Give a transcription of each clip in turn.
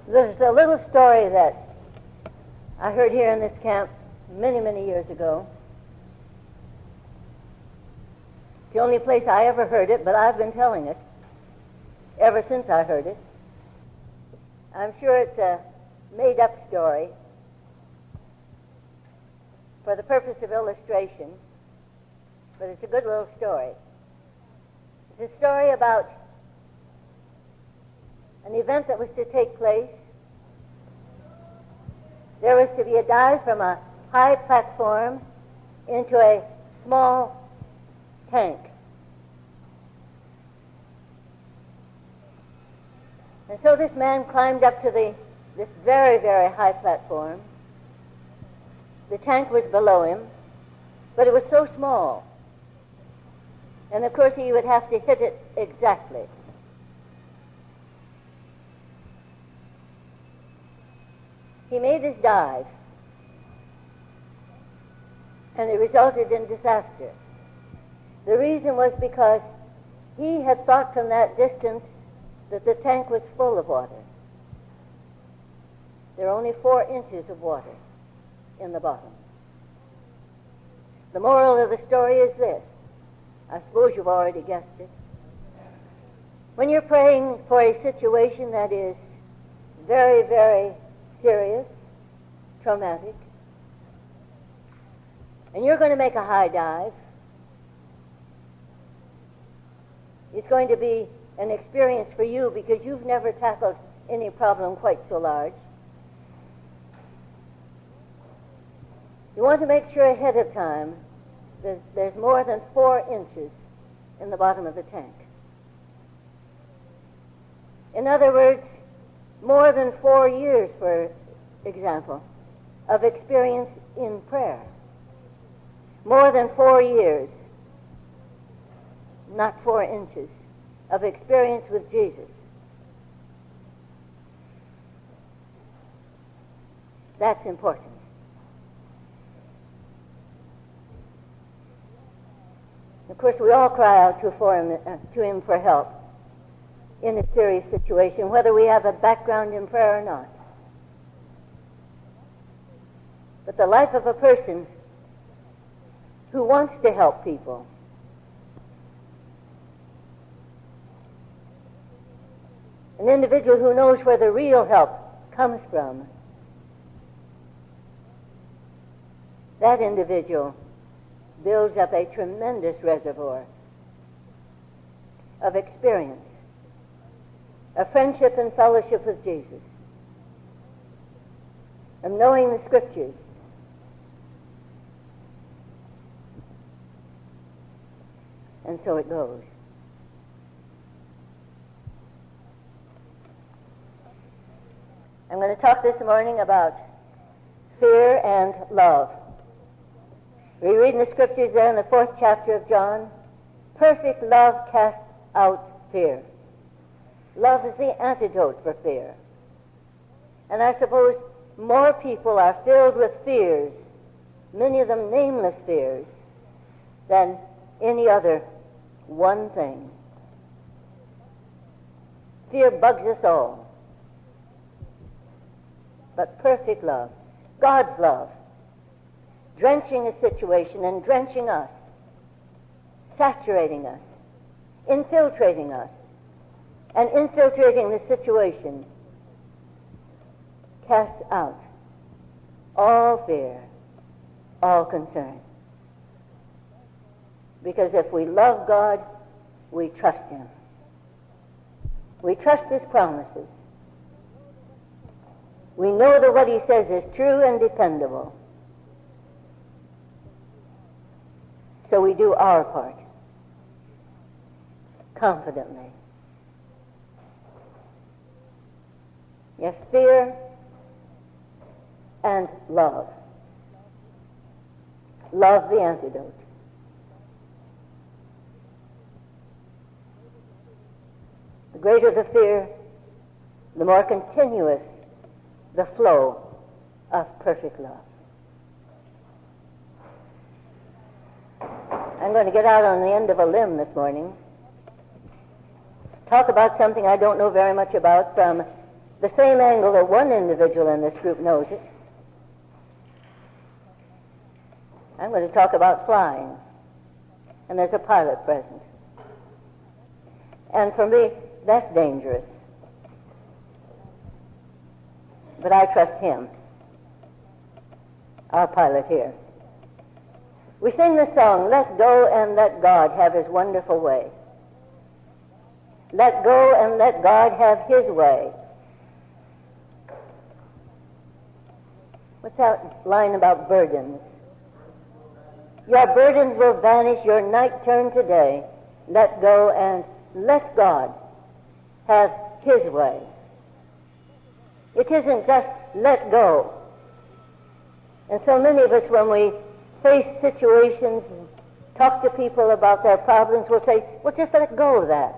There's a little story that I heard here in this camp many, many years ago. It's the only place I ever heard it, but I've been telling it ever since I heard it. I'm sure it's a made-up story for the purpose of illustration, but it's a good little story. It's a story about an event that was to take place. There was to be a dive from a high platform into a small tank. And so this man climbed up to this very, very high platform. The tank was below him, but it was so small. And of course he would have to hit it exactly. He made his dive, and it resulted in disaster. The reason was because he had thought from that distance that the tank was full of water. There are only 4 inches of water in the bottom. The moral of the story is this. I suppose you've already guessed it. When you're praying for a situation that is very, very serious, traumatic, and you're going to make a high dive, it's going to be an experience for you because you've never tackled any problem quite so large. You want to make sure ahead of time that there's more than 4 inches in the bottom of the tank. In other words, more than 4 years, for example, of experience in prayer. More than 4 years, not 4 inches, of experience with Jesus. That's important. Of course, we all cry out to him for help in a serious situation, whether we have a background in prayer or not. But the life of a person who wants to help people, an individual who knows where the real help comes from, that individual builds up a tremendous reservoir of experience, of friendship and fellowship with Jesus, of knowing the Scriptures. And so it goes. I'm going to talk this morning about fear and love. We read in the Scriptures there in the 4th chapter of John, perfect love casts out fear. Love is the antidote for fear. And I suppose more people are filled with fears, many of them nameless fears, than any other one thing. Fear bugs us all. But perfect love, God's love, drenching a situation and drenching us, saturating us, infiltrating us, and infiltrating the situation, casts out all fear, all concern. Because if we love God, we trust Him. We trust His promises. We know that what He says is true and dependable. So we do our part confidently. Yes, fear and love. Love the antidote. The greater the fear, the more continuous the flow of perfect love. I'm going to get out on the end of a limb this morning, talk about something I don't know very much about from the same angle that one individual in this group knows it. I'm going to talk about flying, and there's a pilot present. And for me, that's dangerous. But I trust him, our pilot here. We sing the song, "Let go and let God have his wonderful way." Let go and let God have his way. What's that line about burdens? Your burdens will vanish, your night turn to day. Let go and let God have his way. It isn't just let go. And so many of us, when we face situations and talk to people about their problems, will say, well, just let go of that.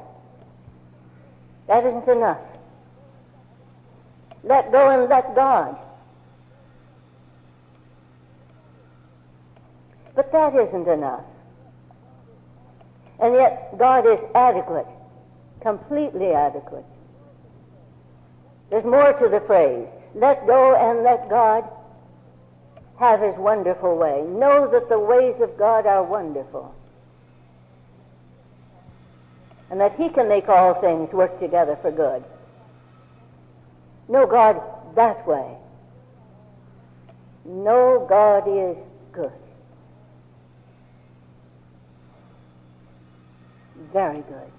That isn't enough. Let go and let God. But that isn't enough. And yet God is adequate, completely adequate. There's more to the phrase. Let go and let God have his wonderful way. Know that the ways of God are wonderful. And that he can make all things work together for good. Know God that way. Know God is good. Very good.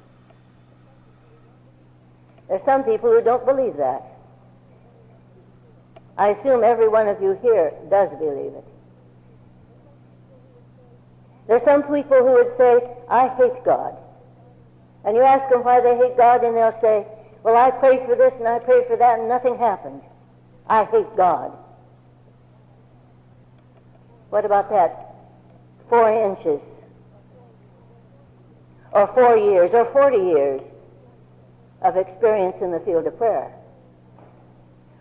There's some people who don't believe that. I assume every one of you here does believe it. There's some people who would say, I hate God. And you ask them why they hate God, and they'll say, well, I prayed for this and I prayed for that and nothing happened. I hate God. What about that? 4 inches, or 4 years, or 40 years of experience in the field of prayer,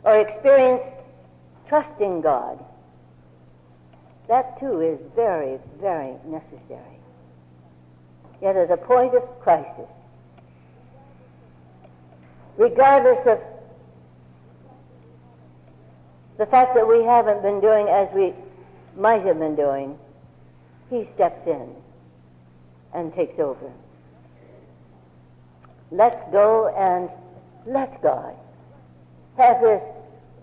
or experience trusting God. That too is very, very necessary. Yet at a point of crisis, regardless of the fact that we haven't been doing as we might have been doing, he steps in and takes over. Let's go and let God have his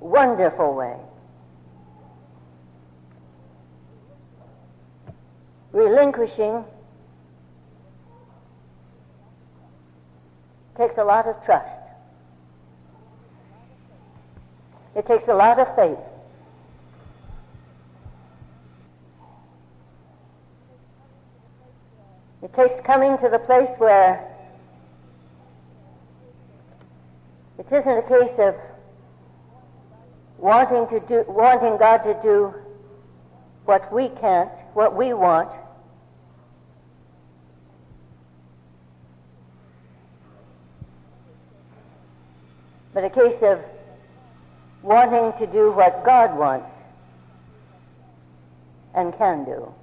wonderful way. Relinquishing takes a lot of trust. It takes a lot of faith. It takes coming to the place where it isn't a case of wanting God to do what we can't, what we want, but a case of wanting to do what God wants and can do.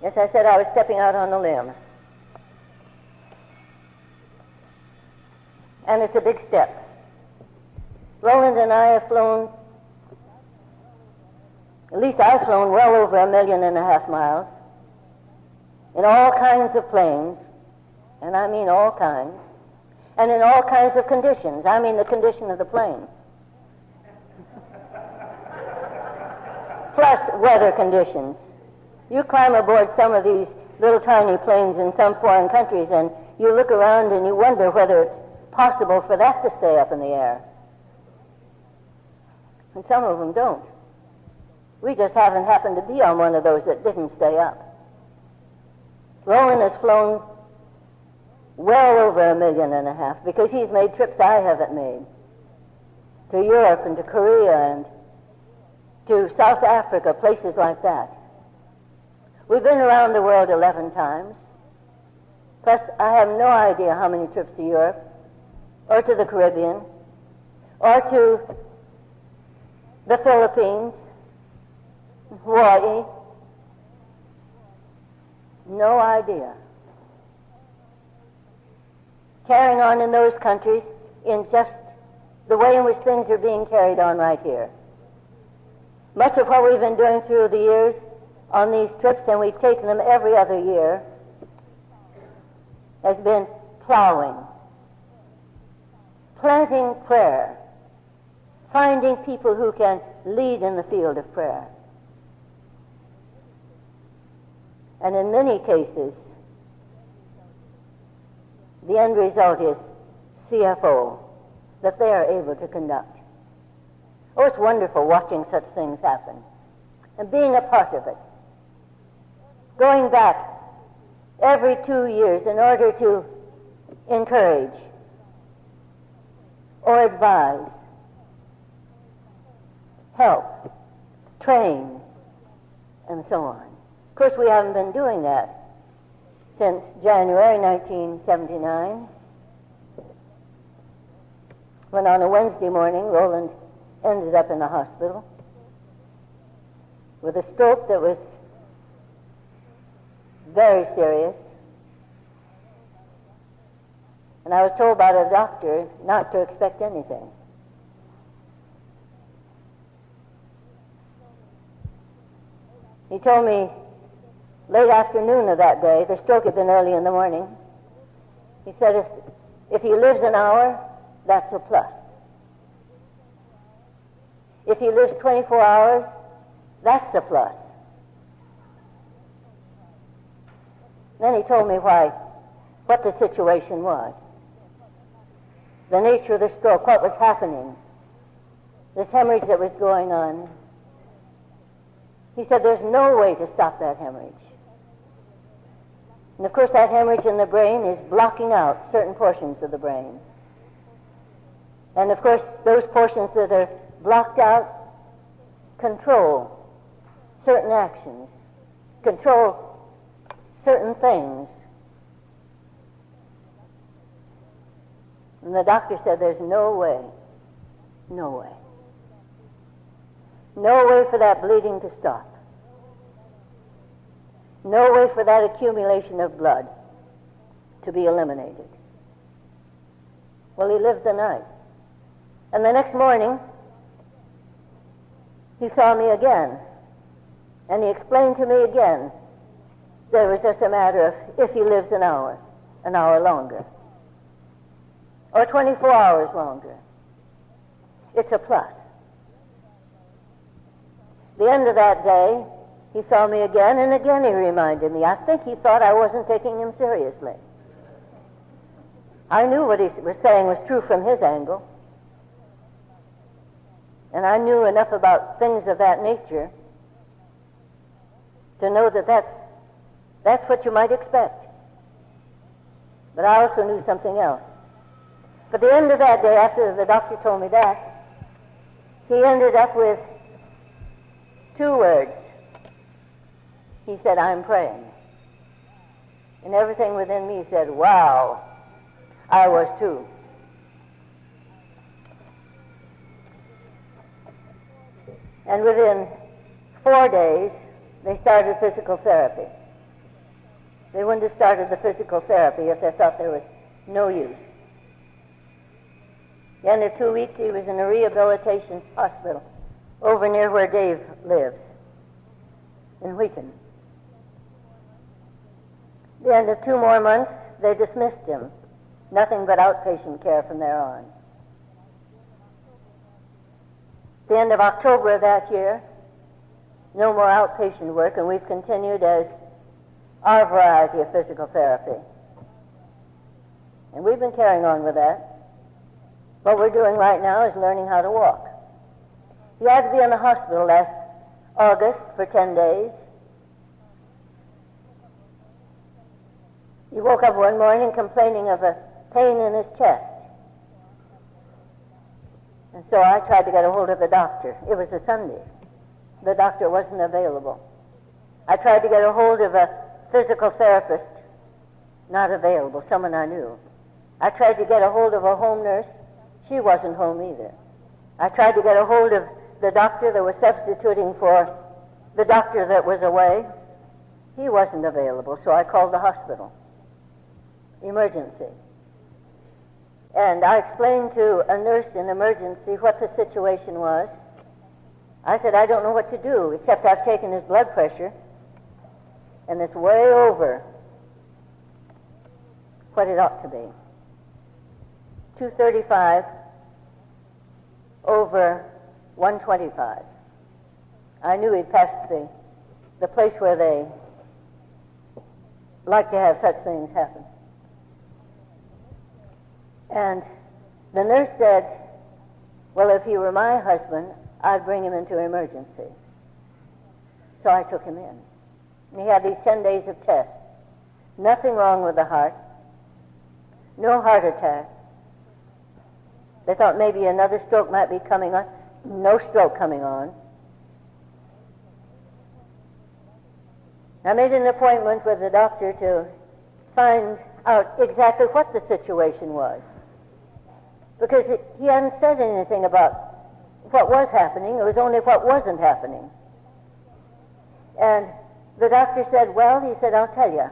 Yes, I said I was stepping out on a limb. And it's a big step. Roland and I have flown, at least I've flown well over 1.5 million miles in all kinds of planes, and I mean all kinds, and in all kinds of conditions. I mean the condition of the plane. Plus weather conditions. You climb aboard some of these little tiny planes in some foreign countries and you look around and you wonder whether it's possible for that to stay up in the air. And some of them don't. We just haven't happened to be on one of those that didn't stay up. Roland has flown well over 1.5 million because he's made trips I haven't made. To Europe and to Korea and to South Africa, places like that. We've been around the world 11 times. Plus, I have no idea how many trips to Europe, or to the Caribbean, or to the Philippines, Hawaii. No idea. carrying on in those countries in just the way in which things are being carried on right here. Much of what we've been doing through the years on these trips, and we've taken them every other year, has been plowing, planting prayer, finding people who can lead in the field of prayer. And in many cases, the end result is CFO, that they are able to conduct. Oh, it's wonderful watching such things happen and being a part of it. Going back every 2 years in order to encourage or advise, help, train, and so on. Of course, we haven't been doing that since January 1979, when on a Wednesday morning, Roland ended up in the hospital with a stroke that was very serious. And I was told by the doctor not to expect anything. He told me late afternoon of that day, the stroke had been early in the morning, he said, if he lives an hour, that's a plus. If he lives 24 hours, that's a plus. Then he told me what the situation was, the nature of the stroke, what was happening, this hemorrhage that was going on. He said there's no way to stop that hemorrhage. And of course that hemorrhage in the brain is blocking out certain portions of the brain. And of course those portions that are blocked out control certain actions, control certain things. And the doctor said there's no way for that bleeding to stop. No way for that accumulation of blood to be eliminated. Well, he lived the night. And the next morning, he saw me again. And he explained to me again that it was just a matter of if he lives an hour longer, or 24 hours longer. It's a plus. The end of that day, he saw me again, and again he reminded me. I think he thought I wasn't taking him seriously. I knew what he was saying was true from his angle, and I knew enough about things of that nature to know that that's what you might expect. But I also knew something else. But the end of that day, after the doctor told me that, he ended up with 2 words. He said, I'm praying. And everything within me said, wow, I was too. And within 4 days, they started physical therapy. They wouldn't have started the physical therapy if they thought there was no use. At the end of 2 weeks, he was in a rehabilitation hospital over near where Dave lives, in Wheaton. At the end of 2 more months, they dismissed him. Nothing but outpatient care from there on. At the end of October of that year, no more outpatient work, and we've continued as our variety of physical therapy. And we've been carrying on with that. What we're doing right now is learning how to walk. He had to be in the hospital last August for 10 days. He woke up one morning complaining of a pain in his chest. And so I tried to get a hold of the doctor. It was a Sunday. The doctor wasn't available. I tried to get a hold of a physical therapist. Not available, someone I knew. I tried to get a hold of a home nurse. She wasn't home either. I tried to get a hold of the doctor that was substituting for the doctor that was away. He wasn't available, so I called the hospital. Emergency. And I explained to a nurse in emergency what the situation was. I said, I don't know what to do, except I've taken his blood pressure, and it's way over what it ought to be. 235 over 125. I knew he'd passed the place where they like to have such things happen. And the nurse said, well, if he were my husband, I'd bring him into emergency. So I took him in. And he had these 10 days of tests. Nothing wrong with the heart. No heart attack. They thought maybe another stroke might be coming on. No stroke coming on. I made an appointment with the doctor to find out exactly what the situation was. Because he hadn't said anything about what was happening. It was only what wasn't happening. And the doctor said, well, he said, I'll tell you.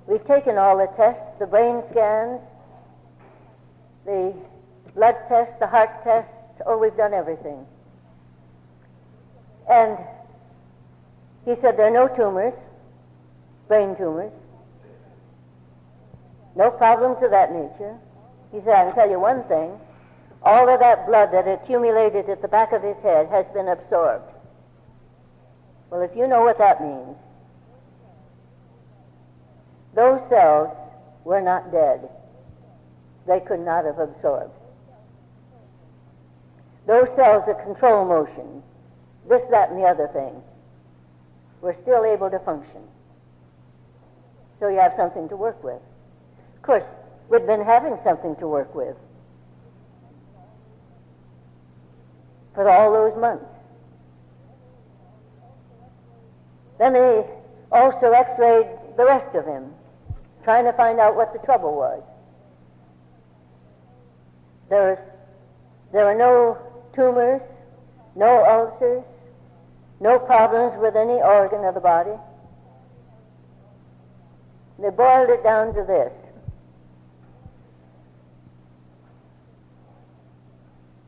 We've taken all the tests, the brain scans, the blood tests, the heart tests. Oh, we've done everything. And he said there are no tumors, brain tumors, no problems of that nature. He said, I can tell you one thing. All of that blood that accumulated at the back of his head has been absorbed. Well, if you know what that means, those cells were not dead. They could not have absorbed. Those cells that control motion, this, that, and the other thing, were still able to function. So you have something to work with. Of course, we'd been having something to work with for all those months. Then they also x-rayed the rest of him, trying to find out what the trouble was. There were no tumors, no ulcers, no problems with any organ of the body. They boiled it down to this.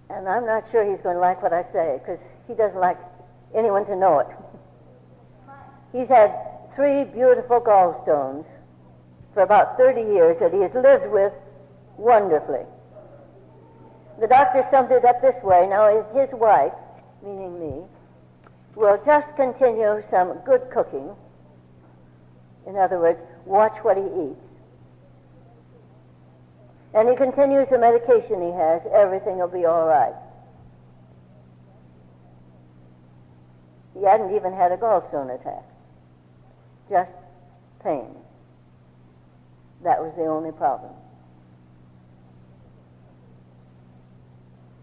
And I'm not sure he's going to like what I say, because he doesn't like anyone to know it. He's had 3 beautiful gallstones for about 30 years that he has lived with wonderfully. The doctor summed it up this way. Now, his wife, meaning me, will just continue some good cooking. In other words, watch what he eats. And he continues the medication he has, everything will be all right. He hadn't even had a gallstone attack. Just pain. That was the only problem.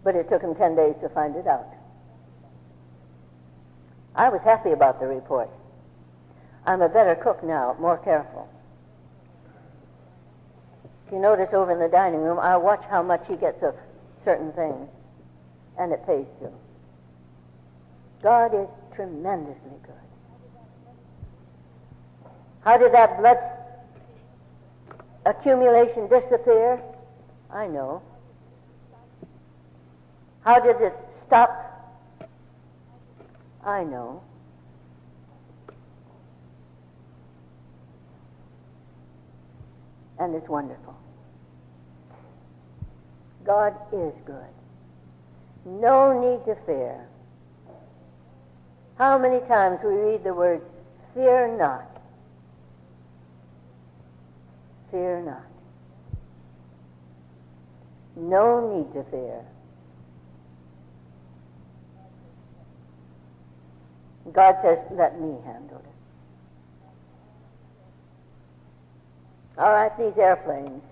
But it took him 10 days to find it out. I was happy about the report. I'm a better cook now, more careful. If you notice over in the dining room, I watch how much he gets of certain things, and it pays too. God is tremendously good. How did that blood accumulation disappear? I know. How did it stop? I know. And it's wonderful. God is good. No need to fear. How many times we read the words, fear not. Fear not. No need to fear. God says, let me handle it. All right, these airplanes.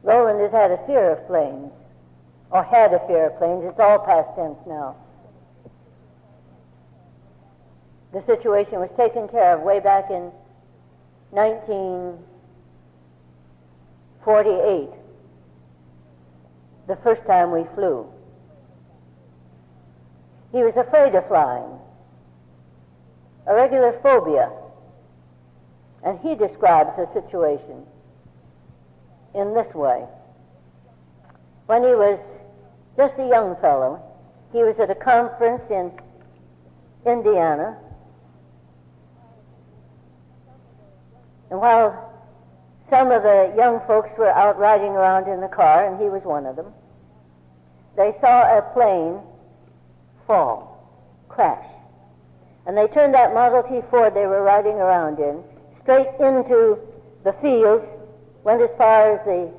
Roland has had a fear of planes, or had a fear of planes. It's all past tense now. The situation was taken care of way back in 1948, the first time we flew. He was afraid of flying, a regular phobia. And he describes the situation in this way. When he was just a young fellow, he was at a conference in Indiana, and while some of the young folks were out riding around in the car, and he was one of them, they saw a plane fall, crash. And they turned that Model T Ford they were riding around in straight into the fields, went as far as the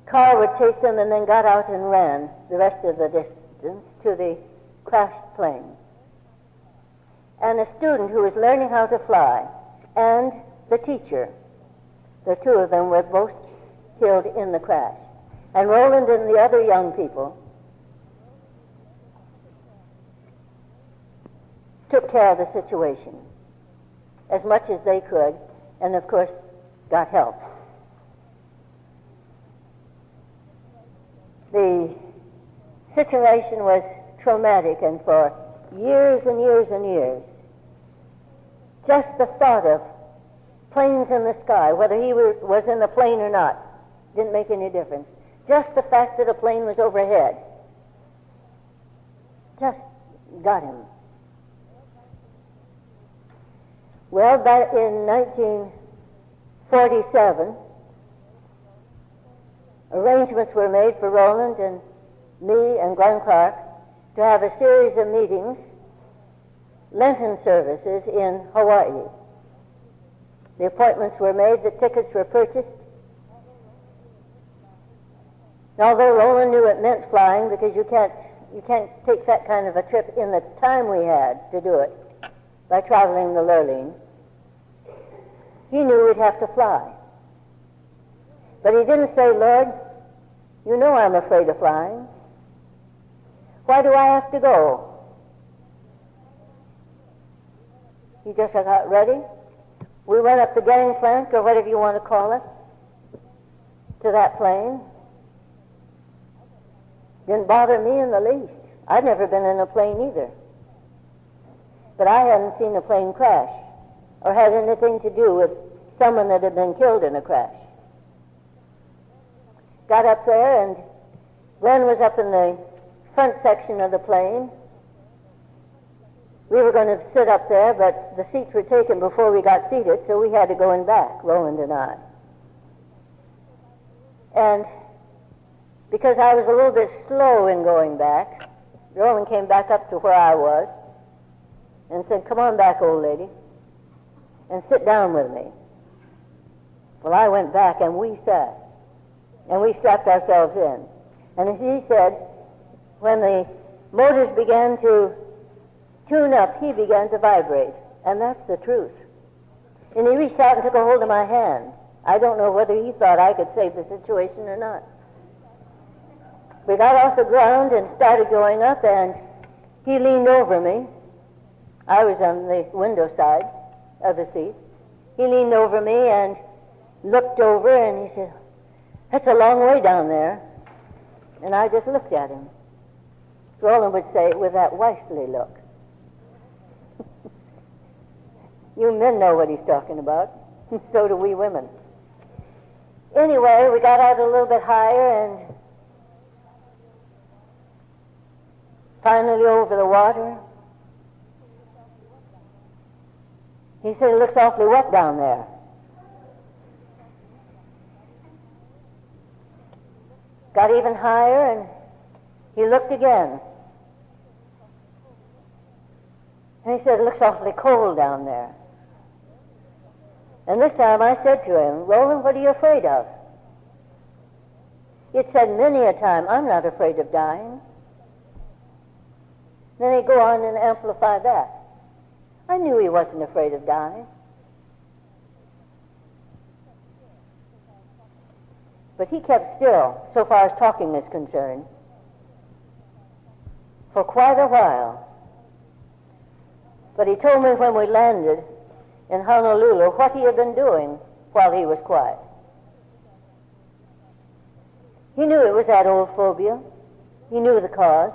car would take them, and then got out and ran the rest of the distance to the crashed plane. And a student who was learning how to fly and the teacher, the two of them were both killed in the crash. And Roland and the other young people took care of the situation as much as they could, and of course got help. The situation was traumatic, and for years and years and years, just the thought of planes in the sky, whether he was in the plane or not, didn't make any difference. Just the fact that a plane was overhead just got him. Well, back in 1947, arrangements were made for Roland and me and Glenn Clark to have a series of meetings, Lenten services in Hawaii. The appointments were made, the tickets were purchased. And although Roland knew it meant flying, because you can't take that kind of a trip in the time we had to do it by traveling the Lurleen, he knew we'd have to fly. But he didn't say, Lord, you know I'm afraid of flying. Why do I have to go? He just got ready. We went up the gangplank, or whatever you want to call it, to that plane. Didn't bother me in the least. I'd never been in a plane either. But I hadn't seen a plane crash or had anything to do with someone that had been killed in a crash. Got up there, and Glenn was up in the front section of the plane. We were going to sit up there, but the seats were taken before we got seated, so we had to go in back, Roland and I. And because I was a little bit slow in going back, Roland came back up to where I was and said, come on back, old lady, and sit down with me. Well, I went back, and we sat, and we strapped ourselves in. And as he said, when the motors began to tune up, he began to vibrate, and that's the truth. And he reached out and took a hold of my hand. I don't know whether he thought I could save the situation or not. We got off the ground and started going up, and he leaned over me. I was on the window side of the seat. He leaned over me and looked over, and he said, that's a long way down there. And I just looked at him. Roland would say, with that wifely look. You men know what he's talking about. So do we women. Anyway, we got out a little bit higher and finally over the water. He said, it looks awfully wet down there. Got even higher, and he looked again. And he said, it looks awfully cold down there. And this time I said to him, Roland, what are you afraid of? He had said many a time, I'm not afraid of dying. Then he'd go on and amplify that. I knew he wasn't afraid of dying. But he kept still, so far as talking is concerned, for quite a while. But he told me when we landed in Honolulu what he had been doing while he was quiet. He knew it was that old phobia. He knew the cause.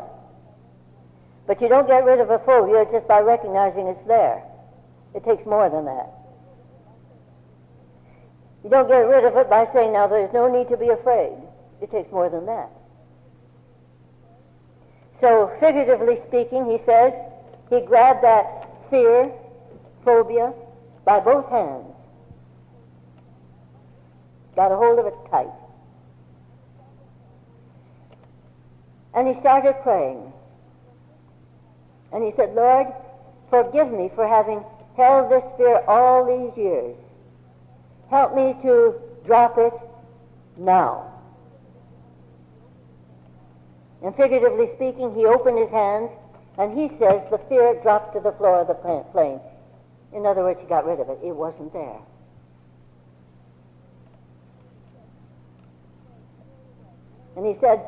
But you don't get rid of a phobia just by recognizing it's there. It takes more than that. You don't get rid of it by saying, now there's no need to be afraid. It takes more than that. So, figuratively speaking, he says, he grabbed that fear, phobia, by both hands. Got a hold of it tight. And he started praying. And he said, Lord, forgive me for having held this fear all these years. Help me to drop it now. And figuratively speaking, he opened his hands, and he says the fear dropped to the floor of the plane. In other words, he got rid of it. It wasn't there. And he says,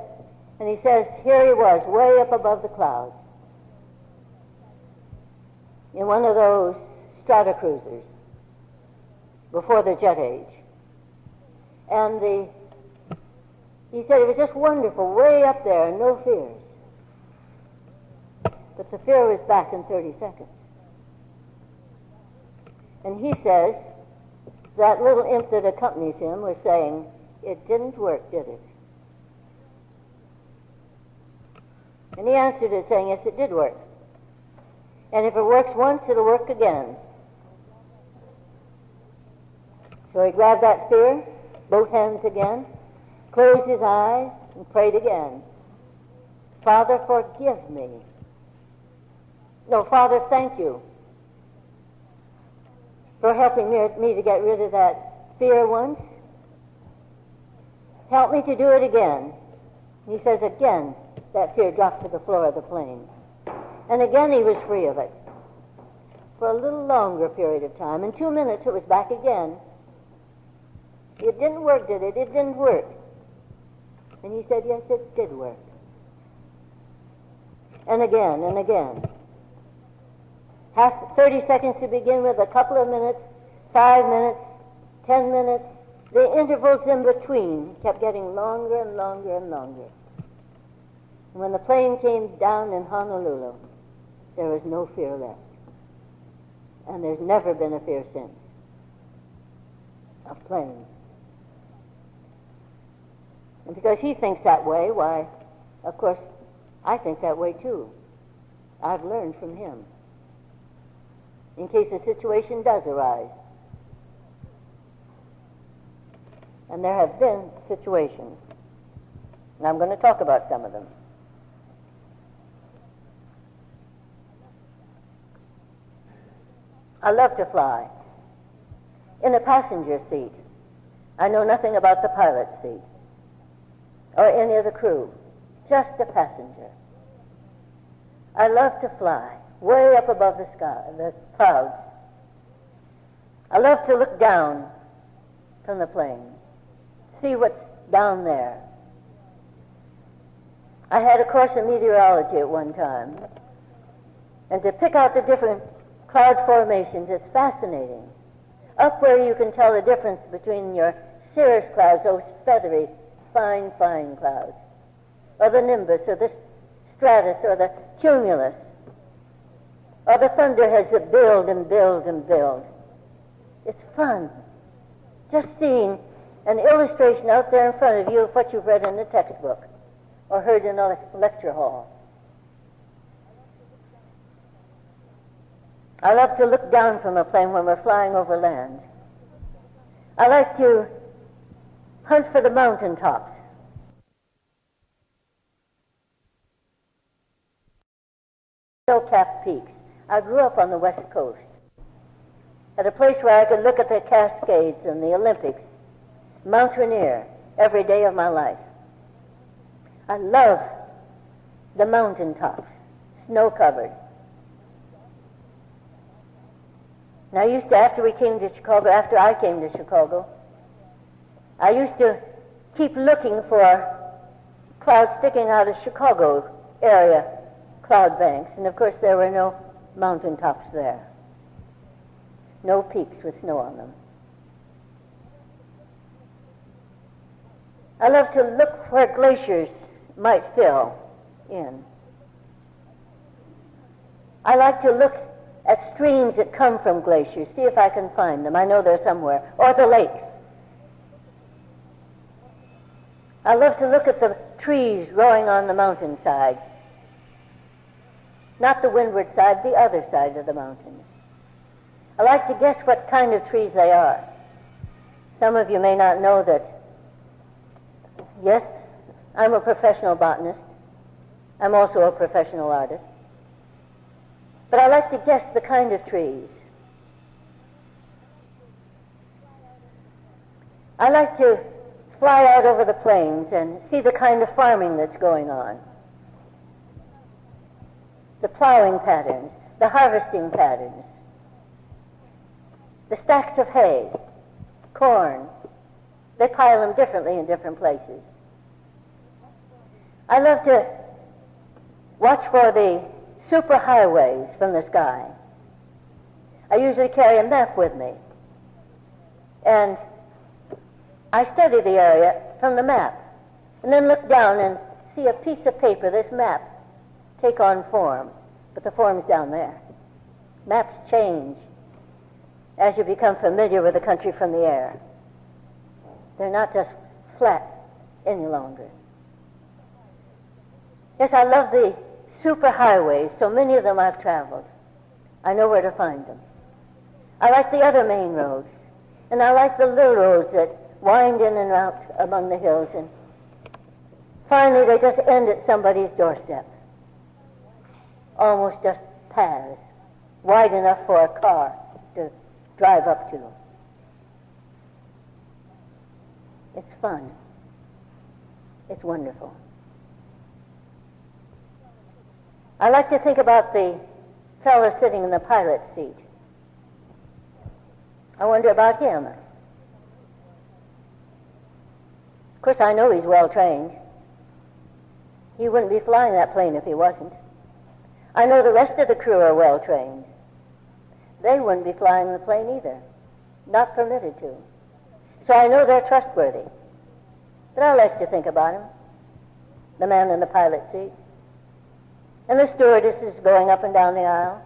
here he was, way up above the clouds, in one of those strata cruisers before the jet age. And he said it was just wonderful, way up there, no fears. But the fear was back in 30 seconds. And he says that little imp that accompanies him was saying, it didn't work, did it? And he answered it saying, yes, it did work. And if it works once, it'll work again. So he grabbed that fear, both hands again, closed his eyes, and prayed again. Father, forgive me. No, Father, thank you for helping me to get rid of that fear once. Help me to do it again. He says again, that fear dropped to the floor of the plane. And again he was free of it for a little longer period of time. In 2 minutes it was back again. It didn't work, did it? It didn't work. And he said, yes, it did work. And again, and again. 30 seconds to begin with, a couple of minutes, 5 minutes, 10 minutes. The intervals in between kept getting longer and longer and longer. And when the plane came down in Honolulu, there was no fear left. And there's never been a fear since of planes. And because he thinks that way, why, of course, I think that way too. I've learned from him. In case a situation does arise. And there have been situations. And I'm going to talk about some of them. I love to fly. In a passenger seat. I know nothing about the pilot's seat or any of the crew. Just a passenger. I love to fly way up above the sky, the clouds. I love to look down from the plane, see what's down there. I had a course in meteorology at one time, and to pick out the different cloud formations is fascinating. Up where you can tell the difference between your cirrus clouds, those feathery, fine clouds, or the nimbus, or the stratus, or the cumulus, or the thunderheads that build and build and build. It's fun. Just seeing an illustration out there in front of you of what you've read in a textbook or heard in a lecture hall. I love to look down from a plane when we're flying over land. I like to hunt for the mountaintops. Snow-capped peaks. I grew up on the West Coast, at a place where I could look at the Cascades and the Olympics, Mount Rainier, every day of my life. I love the mountaintops, snow-covered. And I used to, after I came to Chicago, I used to keep looking for clouds sticking out of Chicago area cloud banks. And of course there were no mountaintops there. No peaks with snow on them. I love to look where glaciers might fill in. I like to look at streams that come from glaciers, see if I can find them. I know they're somewhere. Or the lakes. I love to look at the trees growing on the mountainside. Not the windward side, the other side of the mountains. I like to guess what kind of trees they are. Some of you may not know that, yes, I'm a professional botanist. I'm also a professional artist. But I like to guess the kind of trees. I like to fly out over the plains and see the kind of farming that's going on. The plowing patterns, the harvesting patterns, the stacks of hay, corn. They pile them differently in different places. I love to watch for the superhighways from the sky. I usually carry a map with me, and I study the area from the map, and then look down and see a piece of paper, this map, take on form, but the form's down there. Maps change as you become familiar with the country from the air. They're not just flat any longer. Yes, I love the superhighways. So many of them I've traveled. I know where to find them. I like the other main roads, and I like the little roads that wind in and out among the hills, and finally they just end at somebody's doorstep. Almost just paths, wide enough for a car to drive up to. It's fun. It's wonderful. I like to think about the fellow sitting in the pilot's seat. I wonder about him. Of course, I know he's well trained. He wouldn't be flying that plane if he wasn't. I know the rest of the crew are well trained. They wouldn't be flying the plane either. Not permitted to. So I know they're trustworthy. But I like to think about him. The man in the pilot's seat. And the stewardesses going up and down the aisle.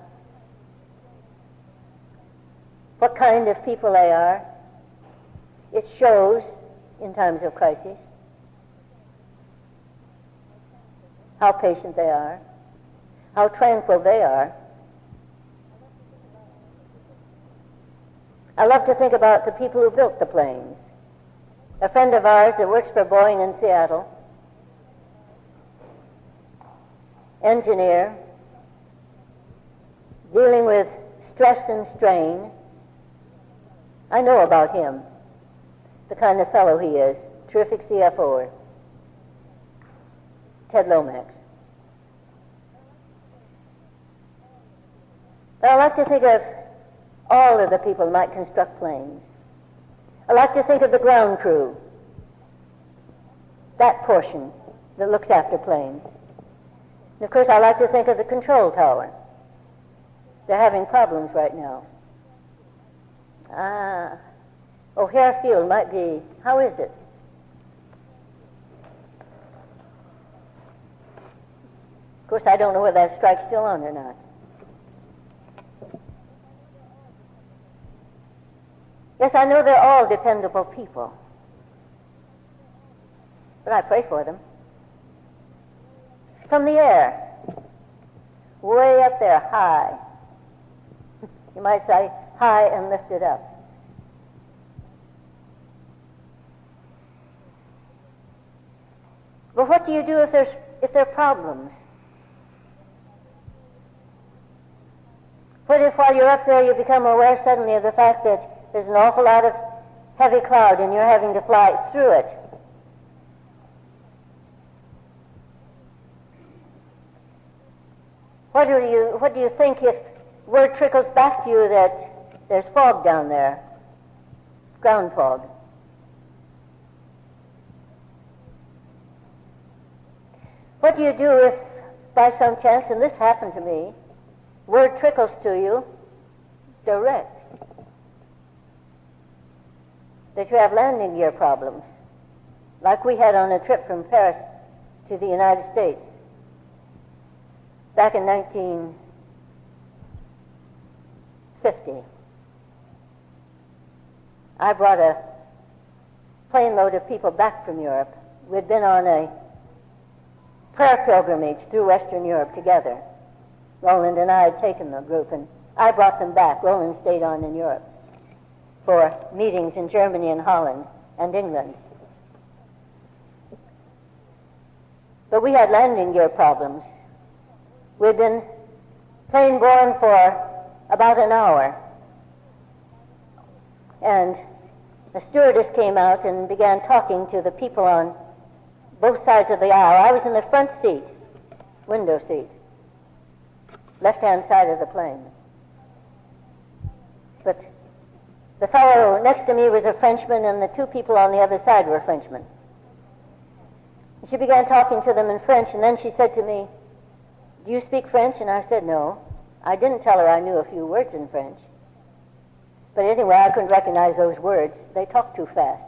What kind of people they are. It shows in times of crisis how patient they are, how tranquil they are. I love to think about the people who built the planes. A friend of ours that works for Boeing in Seattle, engineer, dealing with stress and strain. I know about him, the kind of fellow he is, terrific CFO, Ted Lomax. But I like to think of all of the people who might construct planes. I like to think of the ground crew, that portion that looks after planes. And of course, I like to think of the control tower. They're having problems right now. O'Hare Field might be, how is it? Of course, I don't know whether that strike's still on or not. Yes, I know they're all dependable people. But I pray for them. From the air, way up there, high. You might say, high and lifted up. But what do you do if there are problems? What if while you're up there you become aware suddenly of the fact that there's an awful lot of heavy cloud and you're having to fly through it? What do you think if word trickles back to you that there's fog down there, ground fog? What do you do if, by some chance, and this happened to me, word trickles to you direct that you have landing gear problems, like we had on a trip from Paris to the United States back in 1950. I brought a plane load of people back from Europe, We'd been on a prayer pilgrimage through Western Europe together. Roland and I had taken the group, and I brought them back. Roland stayed on in Europe for meetings in Germany and Holland and England. But we had landing gear problems. We'd been plane-borne for about an hour, and a stewardess came out and began talking to the people on both sides of the aisle. I was in the front seat, window seat, left-hand side of the plane. But the fellow next to me was a Frenchman, and the two people on the other side were Frenchmen. And she began talking to them in French, and then she said to me, "Do you speak French?" And I said, "No." I didn't tell her I knew a few words in French. But anyway, I couldn't recognize those words. They talked too fast.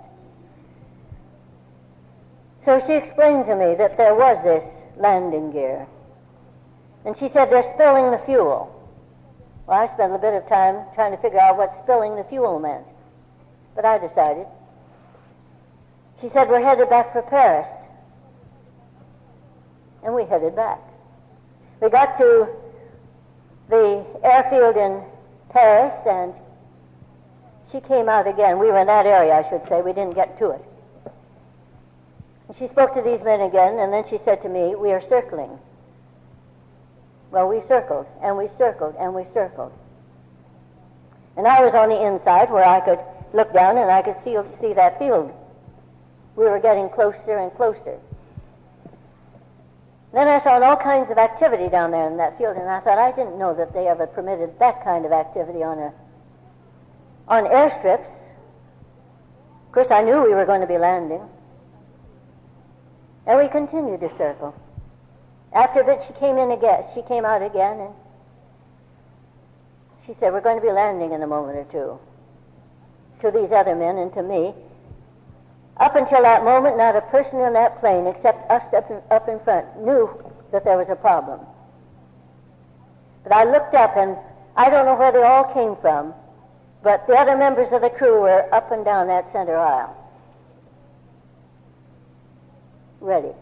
So she explained to me that there was this landing gear. And she said, "They're spilling the fuel." Well, I spent a bit of time trying to figure out what spilling the fuel meant. But I decided. She said, "We're headed back for Paris." And we headed back. We got to the airfield in Paris, and she came out again. We were in that area, I should say. We didn't get to it. And she spoke to these men again, and then she said to me, "We are circling." Well, we circled, and we circled, and we circled. And I was on the inside where I could look down and I could see that field. We were getting closer and closer. Then I saw all kinds of activity down there in that field, and I thought, I didn't know that they ever permitted that kind of activity on airstrips. Of course, I knew we were going to be landing. And we continued to circle. After that, she came out again, and she said, "We're going to be landing in a moment or two." To these other men and to me. Up until that moment, not a person in that plane, except us up in front, knew that there was a problem. But I looked up, and I don't know where they all came from, but the other members of the crew were up and down that center aisle. Ready.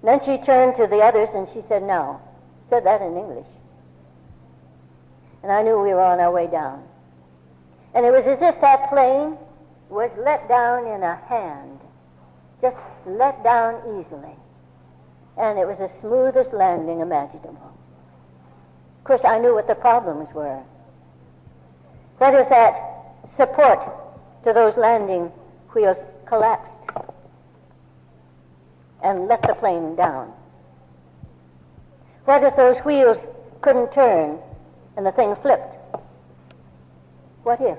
Then she turned to the others and she said, "Now." Said that in English. And I knew we were on our way down. And it was as if that plane was let down in a hand, just let down easily. And it was the smoothest landing imaginable. Of course, I knew what the problems were. What if that support to those landing wheels collapsed and let the plane down? What if those wheels couldn't turn and the thing flipped? What if?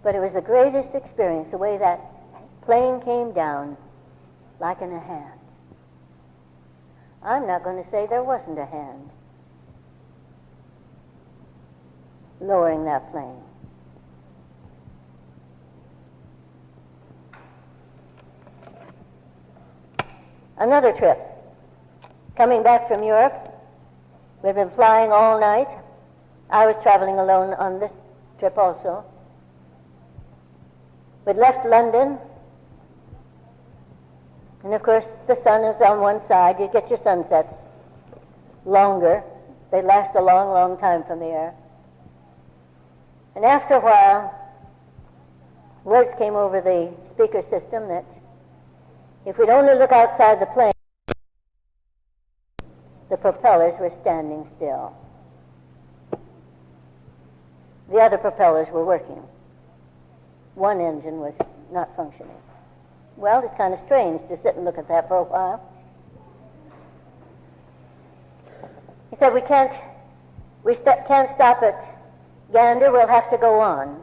But it was the greatest experience, the way that plane came down like in a hand. I'm not going to say there wasn't a hand lowering that plane. Another trip. Coming back from Europe, we've been flying all night. I was traveling alone on this trip also. We'd left London, and of course the sun is on one side. You get your sunsets longer. They last a long, long time from the air. And after a while, words came over the speaker system that if we'd only look outside the plane, the propellers were standing still. The other propellers were working. One engine was not functioning. Well, it's kind of strange to sit and look at that for a while. He said, we can't stop at Gander, we'll have to go on.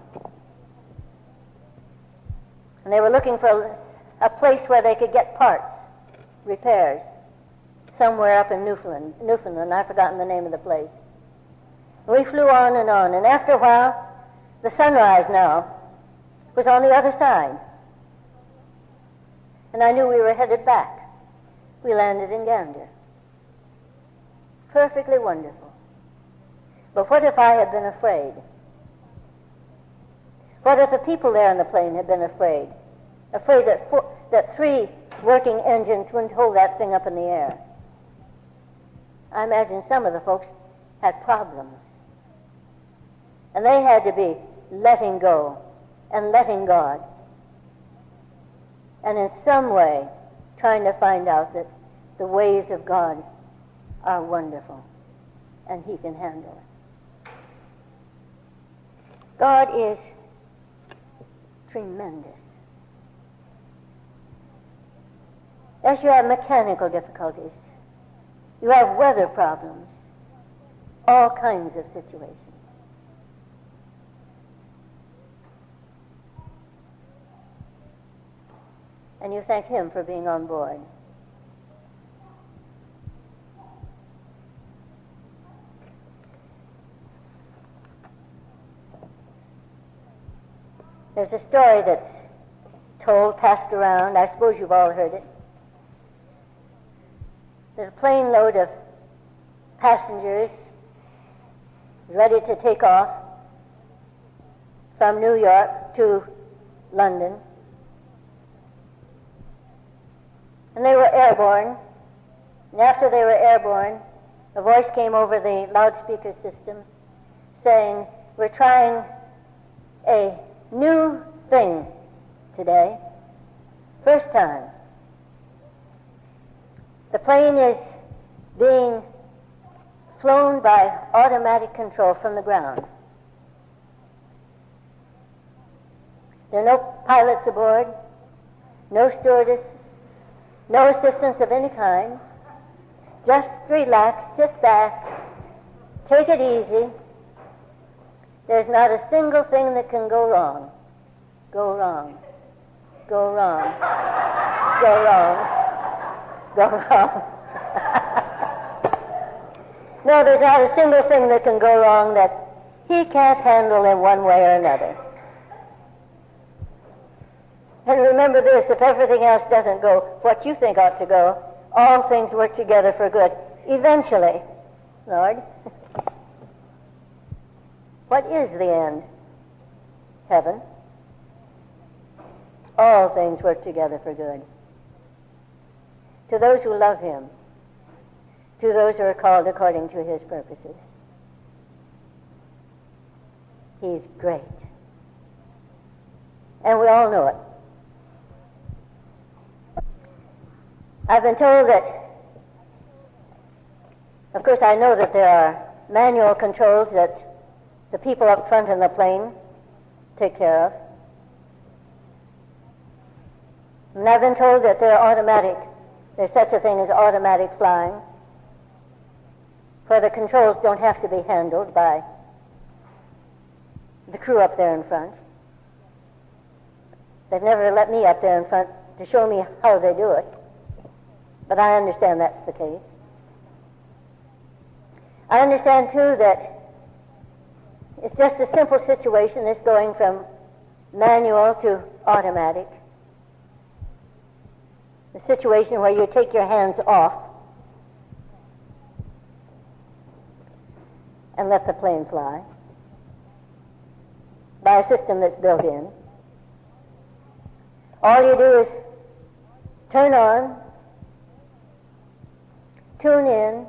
And they were looking for a place where they could get parts, repairs, somewhere up in Newfoundland. I've forgotten the name of the place. We flew on, and after a while, the sunrise now was on the other side. And I knew we were headed back. We landed in Gander. Perfectly wonderful. But what if I had been afraid? What if the people there on the plane had been afraid? Afraid that 3 working engines wouldn't hold that thing up in the air. I imagine some of the folks had problems. And they had to be letting go and letting God. And in some way trying to find out that the ways of God are wonderful and He can handle it. God is tremendous. As you have mechanical difficulties, you have weather problems, all kinds of situations. And you thank Him for being on board. There's a story that's told, passed around. I suppose you've all heard it. There's a plane load of passengers ready to take off from New York to London. And they were airborne. And after they were airborne, a voice came over the loudspeaker system saying, "We're trying a new thing today. First time. The plane is being flown by automatic control from the ground. There are no pilots aboard, no stewardess, no assistance of any kind. Just relax, sit back, take it easy. There's not a single thing that can go wrong. Go wrong. Go wrong. Go wrong. Go wrong." No, there's not a single thing that can go wrong that He can't handle in one way or another. And remember this, if everything else doesn't go what you think ought to go, all things work together for good. Eventually, Lord. What is the end? Heaven. All things work together for good. To those who love Him, to those who are called according to His purposes. He's great. And we all know it. I've been told that, of course I know that there are manual controls that the people up front in the plane take care of. And I've been told that there are there's such a thing as automatic flying, where the controls don't have to be handled by the crew up there in front. They've never let me up there in front to show me how they do it, but I understand that's the case. I understand, too, that it's just a simple situation, this going from manual to automatic. The situation where you take your hands off and let the plane fly by a system that's built in. All you do is turn on, tune in,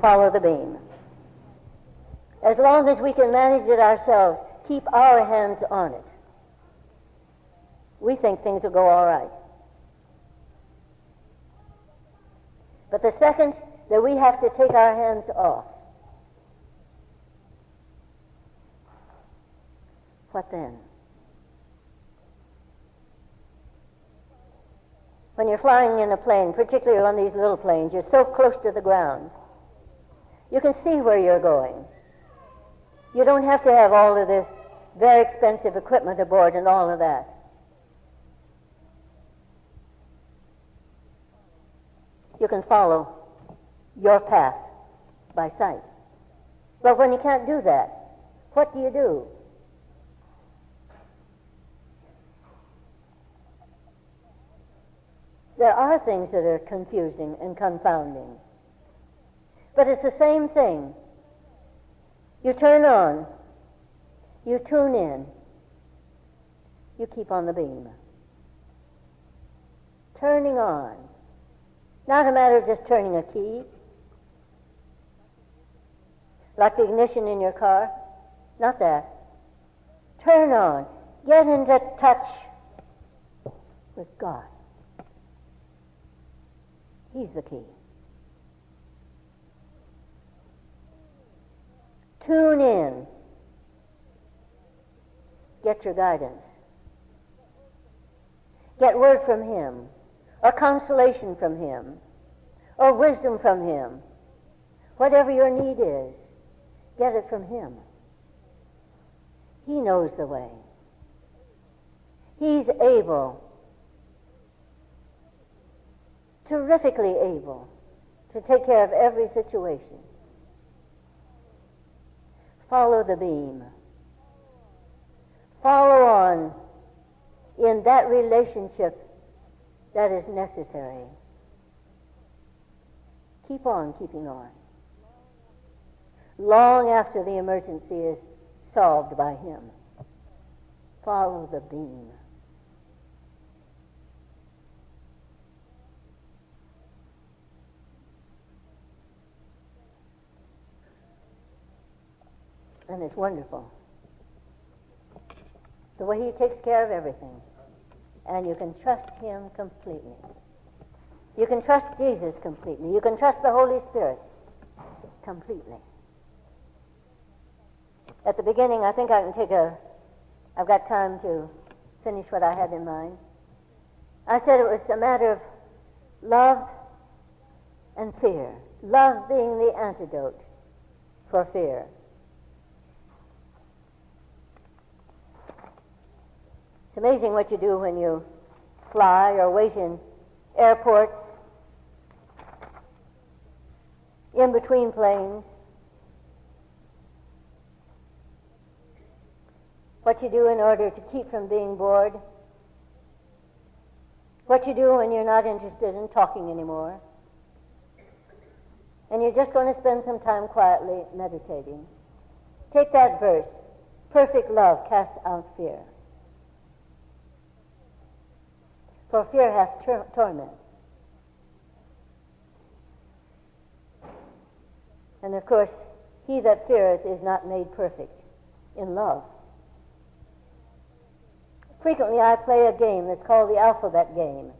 follow the beam. As long as we can manage it ourselves, keep our hands on it, we think things will go all right. But the second that we have to take our hands off, what then? When you're flying in a plane, particularly on these little planes, you're so close to the ground. You can see where you're going. You don't have to have all of this very expensive equipment aboard and all of that. You can follow your path by sight. But when you can't do that, what do you do? There are things that are confusing and confounding. But it's the same thing. You turn on, you tune in, you keep on the beam. Turning on. Not a matter of just turning a key, like the ignition in your car. Not that. Turn on. Get into touch with God. He's the key. Tune in. Get your guidance. Get word from Him, or consolation from Him, or wisdom from Him. Whatever your need is, get it from Him. He knows the way. He's able, terrifically able, to take care of every situation. Follow the beam. Follow on in that relationship that is necessary. Keep on keeping on. Long after the emergency is solved by Him. Follow the beam. And it's wonderful. The way He takes care of everything. And you can trust Him completely. You can trust Jesus completely. You can trust the Holy Spirit completely. At the beginning, I think I've got time to finish what I had in mind. I said it was a matter of love and fear. Love being the antidote for fear. It's amazing what you do when you fly or wait in airports, in between planes. What you do in order to keep from being bored. What you do when you're not interested in talking anymore. And you're just going to spend some time quietly meditating. Take that verse, perfect love casts out fear. For fear hath torment. And of course, he that feareth is not made perfect in love. Frequently I play a game that's called the alphabet game.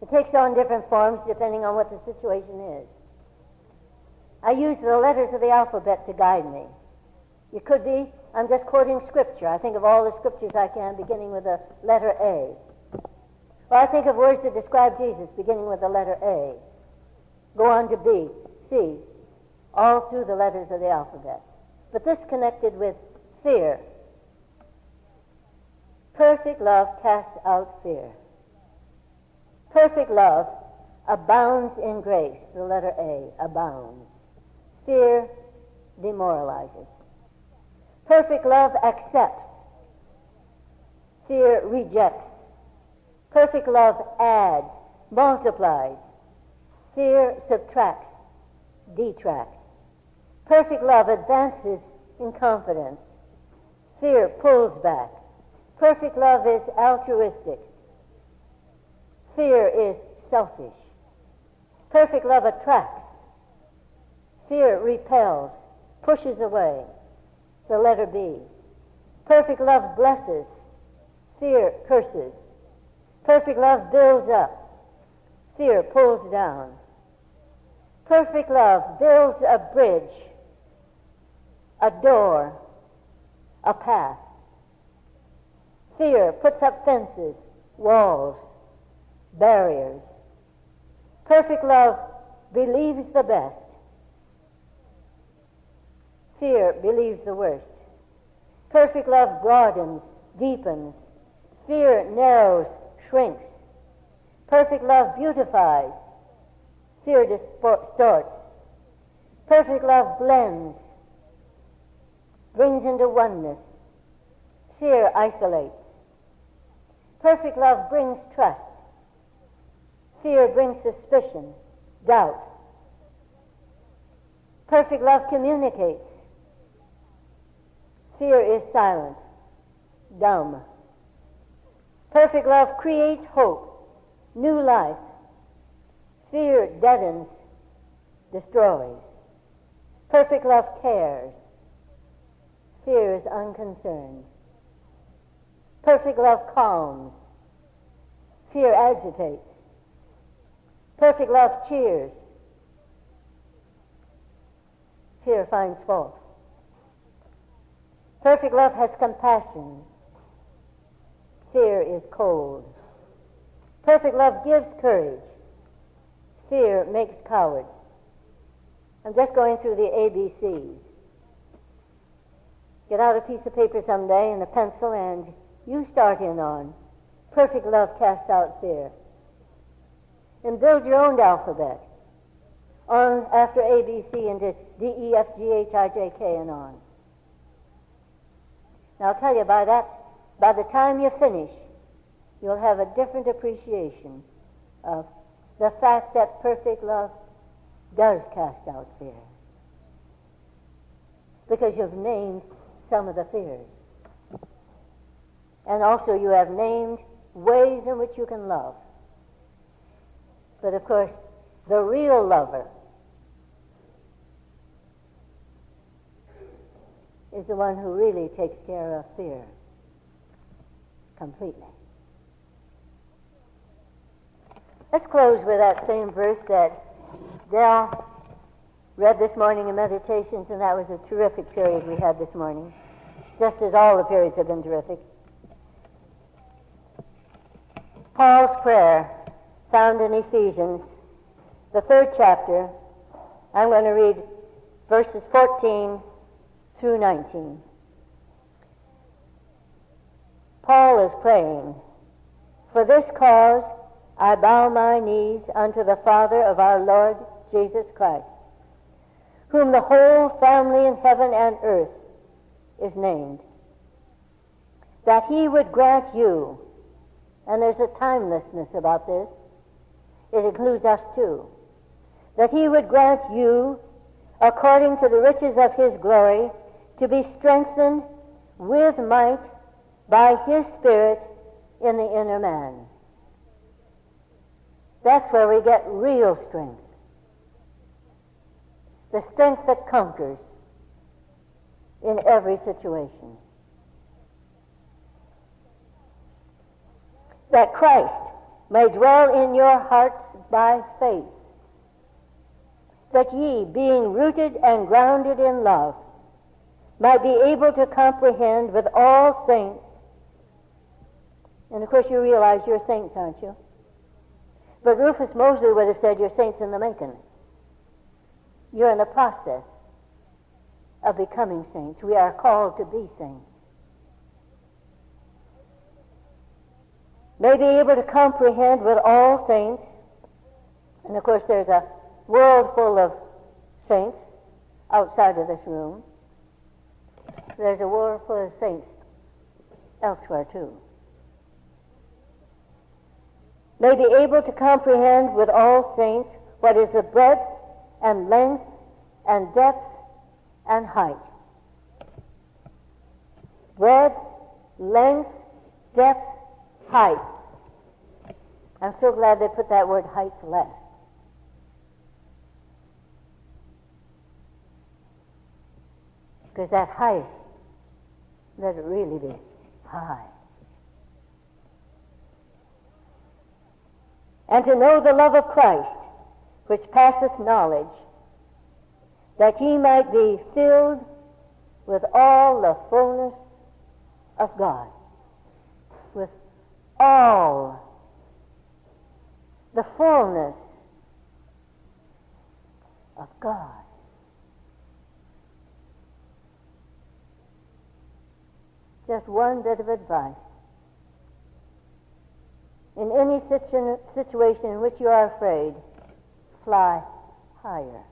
It takes on different forms depending on what the situation is. I use the letters of the alphabet to guide me. It could be, I'm just quoting scripture. I think of all the scriptures I can beginning with the letter A. Or I think of words that describe Jesus beginning with the letter A. Go on to B, C, all through the letters of the alphabet. But this connected with fear. Perfect love casts out fear. Perfect love abounds in grace, the letter A, abounds. Fear demoralizes. Perfect love accepts. Fear rejects. Perfect love adds, multiplies. Fear subtracts, detracts. Perfect love advances in confidence. Fear pulls back. Perfect love is altruistic. Fear is selfish. Perfect love attracts. Fear repels, pushes away. The letter B. Perfect love blesses. Fear curses. Perfect love builds up. Fear pulls down. Perfect love builds a bridge, a door, a path. Fear puts up fences, walls, barriers. Perfect love believes the best. Fear believes the worst. Perfect love broadens, deepens. Fear narrows, shrinks. Perfect love beautifies. Fear distorts. Perfect love blends, brings into oneness. Fear isolates. Perfect love brings trust. Fear brings suspicion, doubt. Perfect love communicates. Fear is silent, dumb. Perfect love creates hope, new life. Fear deadens, destroys. Perfect love cares. Fear is unconcerned. Perfect love calms. Fear agitates. Perfect love cheers. Fear finds fault. Perfect love has compassion. Fear is cold. Perfect love gives courage. Fear makes cowards. I'm just going through the ABCs. Get out a piece of paper someday and a pencil and you start in on perfect love casts out fear. And build your own alphabet on after ABC into D, E, F, G, H, I, J, K, and on. Now I'll tell you, by the time you finish, you'll have a different appreciation of the fact that perfect love does cast out fear. Because you've named some of the fears. And also you have named ways in which you can love. But of course, the real lover is the one who really takes care of fear completely. Let's close with that same verse that Dell read this morning in Meditations, and that was a terrific period we had this morning, just as all the periods have been terrific. Paul's prayer, found in Ephesians, the 3rd chapter. I'm going to read verses 14 through 19. Paul is praying, "For this cause I bow my knees unto the Father of our Lord Jesus Christ, whom the whole family in heaven and earth is named, that he would grant you," and there's a timelessness about this, it includes us too, "that he would grant you, according to the riches of his glory, to be strengthened with might by his Spirit in the inner man." That's where we get real strength. The strength that conquers in every situation. That Christ may dwell in your hearts by faith, that ye, being rooted and grounded in love, might be able to comprehend with all saints. And of course you realize you're saints, aren't you? But Rufus Mosley would have said you're saints in the making. You're in the process of becoming saints. We are called to be saints. May be able to comprehend with all saints, and of course there's a world full of saints outside of this room. There's a world full of saints elsewhere too. May be able to comprehend with all saints what is the breadth and length and depth and height. Breadth, length, depth, height. I'm so glad they put that word height last. Because that height, let it really be high. And to know the love of Christ, which passeth knowledge, that ye might be filled with all the fullness of God. With all the fullness of God. Just one bit of advice. In any situation in which you are afraid, fly higher.